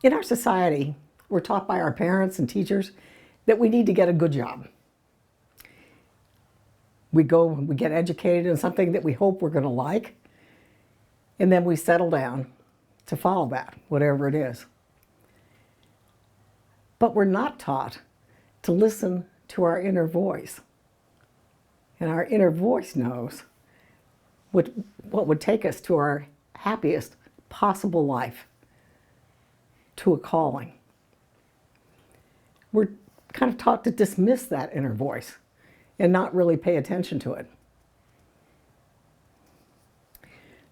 In our society, we're taught by our parents and teachers that we need to get a good job. We get educated in something that we hope we're going to like, and then we settle down to follow that, whatever it is. But we're not taught to listen to our inner voice. And our inner voice knows what would take us to our happiest possible life, to a calling. We're kind of taught to dismiss that inner voice and not really pay attention to it.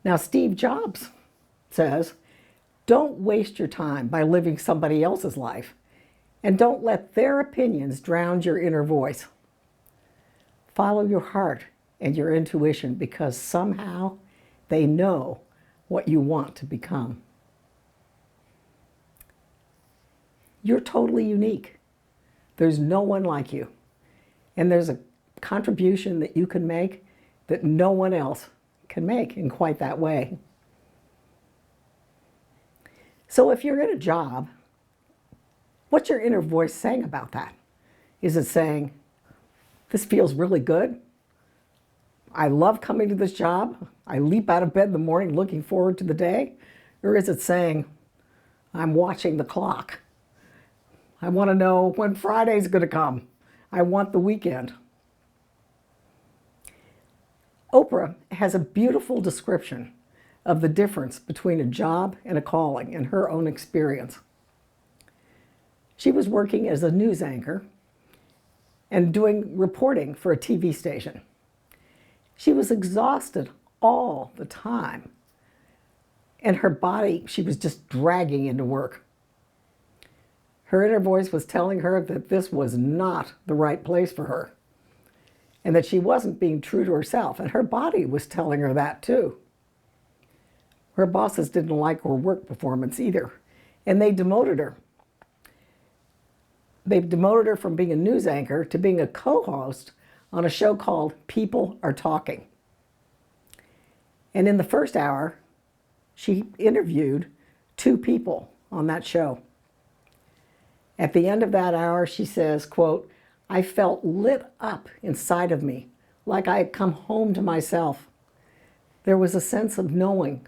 Now, Steve Jobs says, don't waste your time by living somebody else's life, and don't let their opinions drown your inner voice. Follow your heart and your intuition, because somehow they know what you want to become. You're totally unique. There's no one like you. And there's a contribution that you can make that no one else can make in quite that way. So if you're in a job, what's your inner voice saying about that? Is it saying, this feels really good? I love coming to this job. I leap out of bed in the morning looking forward to the day. Or is it saying, I'm watching the clock. I want to know when Friday's going to come. I want the weekend. Oprah has a beautiful description of the difference between a job and a calling in her own experience. She was working as a news anchor and doing reporting for a TV station. She was exhausted all the time, and her body, she was just dragging into work. Her inner voice was telling her that this was not the right place for her, and that she wasn't being true to herself, and her body was telling her that too. Her bosses didn't like her work performance either, and they demoted her. They demoted her from being a news anchor to being a co-host on a show called People Are Talking. And in the first hour, she interviewed 2 people on that show. At the end of that hour, she says, quote, I felt lit up inside of me, like I had come home to myself. There was a sense of knowing,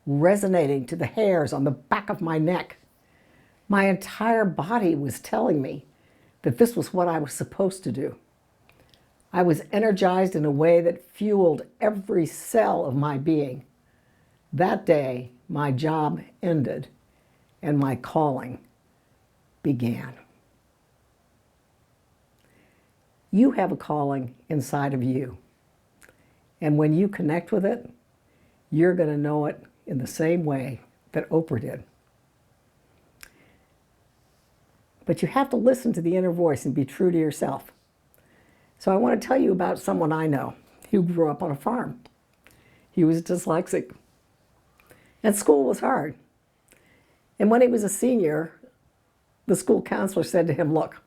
resonating to the hairs on the back of my neck. My entire body was telling me that this was what I was supposed to do. I was energized in a way that fueled every cell of my being. That day, my job ended and my calling began. You have a calling inside of you. And when you connect with it, you're going to know it in the same way that Oprah did. But you have to listen to the inner voice and be true to yourself. So I want to tell you about someone I know who grew up on a farm. He was dyslexic, and school was hard. And when he was a senior, the school counselor said to him, look,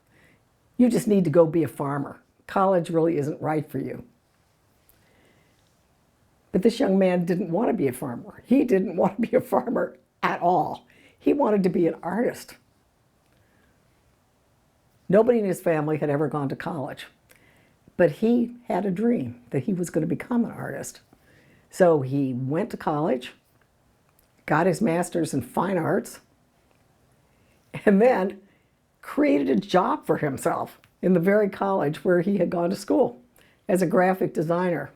you just need to go be a farmer. College really isn't right for you. But this young man didn't want to be a farmer. He didn't want to be a farmer at all. He wanted to be an artist. Nobody in his family had ever gone to college, but he had a dream that he was going to become an artist. So he went to college, got his master's in fine arts, and then created a job for himself in the very college where he had gone to school as a graphic designer,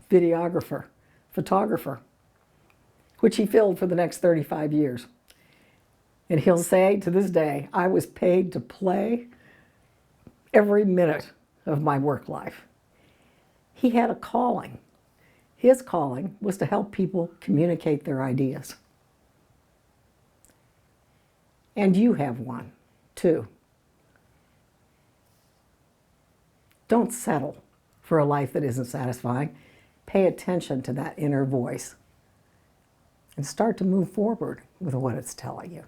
videographer, photographer, which he filled for the next 35 years. And he'll say to this day, I was paid to play every minute of my work life. He had a calling. His calling was to help people communicate their ideas. And you have one, too. Don't settle for a life that isn't satisfying. Pay attention to that inner voice and start to move forward with what it's telling you.